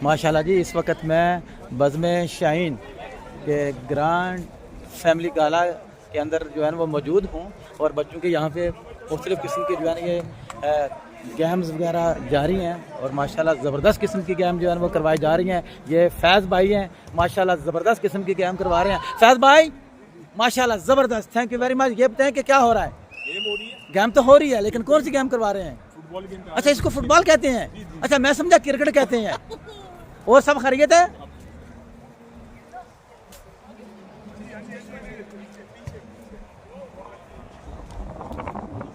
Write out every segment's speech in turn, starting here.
माशाल्लाह जी, इस वक्त मैं बज़्म शाहीन के ग्रांड फैमिली गाला के अंदर जो है ना वो मौजूद हूँ और बच्चों के यहाँ पे मुख्तलिफ़ किस्म के जो है ना ये गेम्स वगैरह जारी हैं और माशाल्लाह ज़बरदस्त किस्म की गेम जो है ना वो करवाई जा रही हैं। ये फैज़ भाई हैं, माशाल्लाह ज़बरदस्त किस्म की गेम करवा रहे हैं। फैज़ भाई माशाल्लाह ज़बरदस्त, थैंक यू वेरी मच। ये बताएं कि क्या हो रहा है? गेम हो रही है। गेम तो हो रही है, लेकिन कौन सी गेम करवा रहे हैं? Football game. अच्छा, इसको फुटबॉल कहते हैं। अच्छा, मैं समझा क्रिकेट कहते हैं। और सब खैरियत है?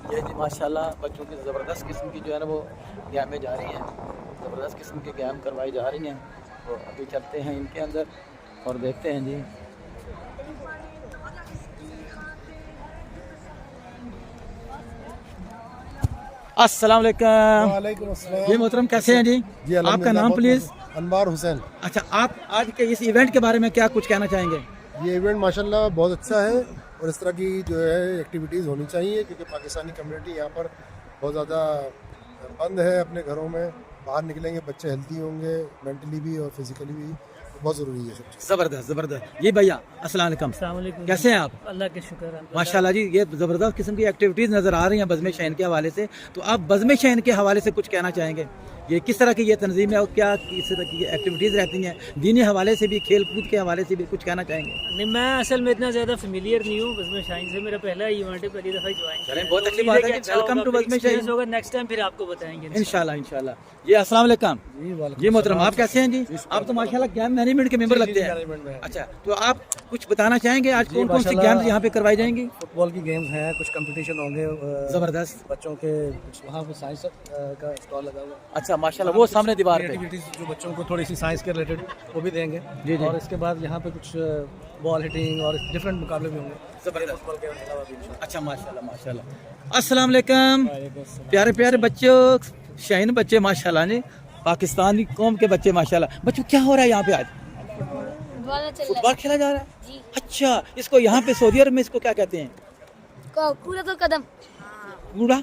ये जी माशाल्लाह बच्चों की ज़बरदस्त किस्म की जो है ना वो गेमें जा रही हैं, ज़बरदस्त किस्म की गेम करवाई जा रही हैं। तो अभी चलते हैं इनके अंदर और देखते हैं जी। अस्सलाम वालेकुम। वालेकुम अस्सलाम। जी मोहतरम, कैसे हैं जी? आपका नाम प्लीज़? अनवार हुसैन। अच्छा, आप आज के इस इवेंट के बारे में क्या कुछ कहना चाहेंगे? ये इवेंट माशाल्लाह बहुत अच्छा है और इस तरह की जो है एक्टिविटीज़ होनी चाहिए, क्योंकि पाकिस्तानी कम्युनिटी यहाँ पर बहुत ज़्यादा बंद है अपने घरों में। बाहर निकलेंगे बच्चे हेल्थी होंगे, मेंटली भी और फिजिकली भी, बहुत ज़रूरी है सब चीज़। ज़बरदस्त ज़बरदस्त। जी भैया अस्सलाम वालेकुम, कैसे हैं आप? अल्लाह के शुक्र है। माशाल्लाह जी, ये ज़बरदस्त किस्म की एक्टिविटीज़ नज़र आ रही हैं बज़्म शाहीन के हवाले से। तो आप बज़्म शाहीन के हवाले से कुछ कहना चाहेंगे? ये किस तरह की ये तंजीम है और क्या किस तरह की एक्टिविटीज़ रहती हैं, दीनी हवाले से भी, खेल कूद के हवाले से भी कुछ कहना चाहेंगे? नहीं, मैं असल में इतना ज़्यादा फेमिलियर नहीं हूँ बज़्म शाहीन से। मेरा पहला इवेंट है, पहली दफ़ा ज्वाइन। चलें, बहुत अच्छी बात है। वेलकम टू बज़्म शाहीन होगा, नेक्स्ट टाइम फिर आपको बताएंगे इंशाल्लाह इंशाल्लाह। जी अस्सलाम वालेकुम। जी मोहतरम, आप कैसे हैं जी? आप तो माशाल्लाह गेम मैनेजमेंट के मेंबर लगते हैं। अच्छा, तो आप कुछ बताना चाहेंगे आज कौन कौन सी गेम्स यहाँ पे करवाई जाएंगी? फुटबॉल की गेम्स हैं, कुछ कंपटीशन होंगे ज़बरदस्त। बच्चों के, कुछ वहाँ पे साइंस का स्टॉल लगा हुआ है। अच्छा माशाल्लाह, वो सामने दीवार पे एक्टिविटीज जो बच्चों को थोड़ी सी साइंस के रिलेटेड वो भी देंगे। जी जी। और इसके बाद यहाँ पे कुछ बॉल हिटिंग और डिफरेंट मुकाबले भी होंगे ज़बरदस्त। फुटबॉल के अलावा भी इंशाल्लाह। अच्छा माशाल्लाह माशाल्लाह। अस्सलाम वालेकुम प्यारे प्यारे बच्चों, शाहीन बच्चे माशाल्लाह ने, पाकिस्तानी कौम के बच्चे माशाल्लाह। बच्चों क्या हो रहा है यहाँ पे आज? फुटबॉल खेला जा रहा है जी। अच्छा, इसको यहाँ पे सऊदी अरब में इसको क्या कहते हैं? पूरतुल कदम। कूड़ा?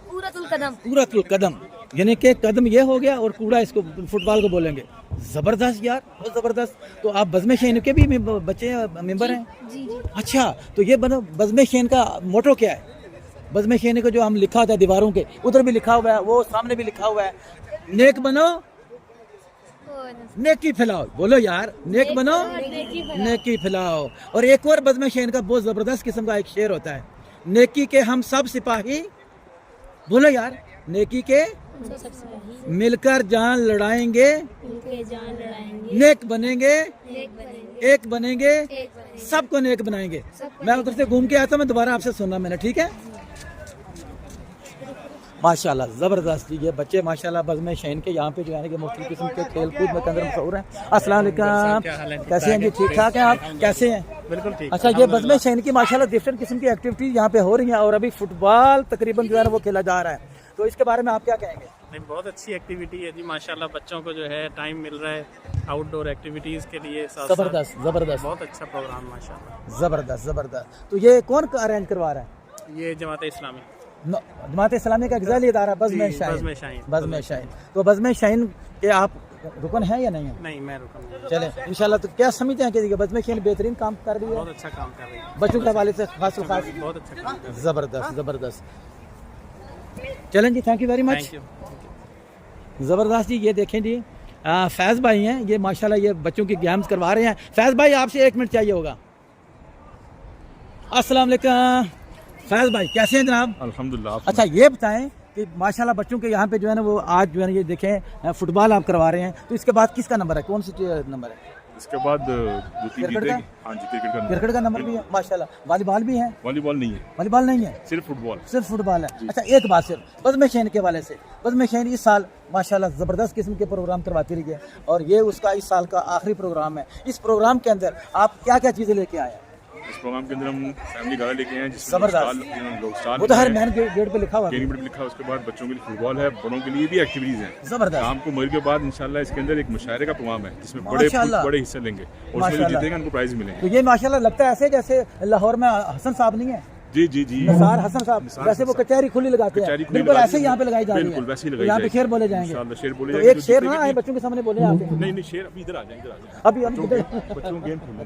पूरतुल कदम। पूरतुल कदम, यानी कि कदम ये हो गया और कूड़ा इसको फुटबॉल को बोलेंगे। ज़बरदस्त यार, बहुत ज़बरदस्त। तो आप बज़्म शाहीन के भी बच्चे मेंबर हैं? जी जी। अच्छा, तो ये बज़्म शाहीन का मोटो क्या है? बज़्म शाहीन को जो हम लिखा होता है दीवारों के, उधर भी लिखा हुआ है, वो सामने भी लिखा हुआ है, नेक बनो नेकी फैलाओ। बोलो यार, नेक बनो नेकी फैलाओ। और एक और बज़्म शाहीन का बहुत ज़बरदस्त किस्म का एक शेर होता है, नेकी के हम सब सिपाही। बोलो यार, नेकी के मिलकर जान लड़ाएंगे, नेक बनेंगे, एक बनेंगे, सबको नेक बनाएंगे। मैं उधर से घूम के आया था, मैं दोबारा आपसे सुनना मैंने, ठीक है? माशाल्लाह ज़बरदस्त जी, ये बच्चे माशाल्लाह बज़्म शाहीन के यहाँ पे जो है ना कि मुख्तलिफ किस्म के खेल कूद में अंदर मशहूर हैं। अस्सलाम वालेकुम, कैसे हैं जी? ठीक ठाक हैं आप? कैसे हैं? बिल्कुल ठीक। अच्छा, ये बज़्म शाहीन की माशाल्लाह डिफरेंट किस्म की एक्टिविटीज़ यहाँ पे हो रही हैं और अभी फुटबॉल तकरीबन जो है ना वो खेला जा रहा है, तो इसके बारे में आप क्या कहेंगे? नहीं, बहुत अच्छी एक्टिविटी है जी माशाल्लाह। बच्चों को जो है टाइम मिल रहा है आउटडोर एक्टिविटीज़ के लिए। ज़बरदस्त ज़बरदस्त, बहुत अच्छा प्रोग्राम माशाल्लाह। ज़बरदस्त ज़बरदस्त। तो ये कौन अरेंज करवा रहा है? ये जमात इस्लामी। जमात इस्लामी का ग़िज़ाई इदारा बज़्म शाहीन। बज़्म शाहीन, तो बज़्म शाहीन के आप रुकन हैं या नहीं है? नहीं, मैं रुकन नहीं। चले इंशाल्लाह। तो क्या समझते हैं कि बज़्म शाहीन बेहतरीन काम कर रही है? बहुत अच्छा काम कर रही है बच्चों के हवाले से खास खास बहुत अच्छा काम कर रही है। ज़बरदस्त ज़बरदस्त। चलें जी, thank you very much. Thank you. ज़बरदस्त जी, ये देखें जी, फैज़ भाई हैं, ये माशाल्लाह ये बच्चों की गेम्स करवा रहे हैं। फैज़ भाई आपसे 1 मिनट चाहिए होगा। अस्सलाम वालेकुम फैज़ भाई, कैसे हैं जनाब? अल्हम्दुलिल्लाह। अच्छा, ये बताएं कि माशाल्लाह बच्चों के यहाँ पे जो है ना वो आज जो है ना ये देखें फुटबॉल आप करवा रहे हैं, तो इसके बाद किसका नंबर है, कौन सी नंबर है? इसके बाद जो क्रिकेट का? हाँ जी, क्रिकेट क्रिकेट का नंबर भी है माशाल्लाह। वॉलीबॉल भी है? वॉलीबॉल नहीं है, वॉलीबॉल नहीं है, सिर्फ फुटबॉल। सिर्फ फुटबॉल है। अच्छा, एक बात सिर्फ बज़्म शाहीन के वाले से, बज़्म शाहीन इस साल माशाल्लाह ज़बरदस्त किस्म के प्रोग्राम करवाती रही है और ये उसका इस साल का आखिरी प्रोग्राम है। इस प्रोग्राम के अंदर आप क्या क्या चीज़ें लेके आए हैं? इस प्रोग्राम के अंदर हम फैमिली गाला लेके आए हैं, जिसमें ज़बरदस्त, वो तो हर मैन गेट पे लिखा हुआ है। लिखा है। उसके बाद बच्चों के लिए फुटबॉल है, बड़ों के लिए भी एक्टिविटीज हैं। ज़बरदस्त। शाम को मगरिब के बाद इंशाल्लाह इसके अंदर एक मुशायरे का प्रोग्राम है, जिसमें बड़े हिस्से लेंगे और उसमें जो जीतेगा उनको प्राइज मिलेंगे। तो ये माशाल्लाह लगता है ऐसे जैसे लाहौर में हसन साहब नहीं है, जी जी जी निसार हसन साहब, निसार वैसे वो हसन कचहरी खुली लगाते हैं, कचहरी खुली बिल्कुल लगा ऐसे ही यहाँ पे लगाई जा रही है, बिल्कुल वैसे ही तो लगाई यहाँ पे जाएगी। शेर बोले जाएंगे। इंशाल्लाह शेर बोले तो जाएंगे। एक शेर ना आए बच्चों के सामने बोले आप नहीं नहीं शेर अभी इधर आ जाए इधर आ जाए अभी हम बच्चों के गेम खेलने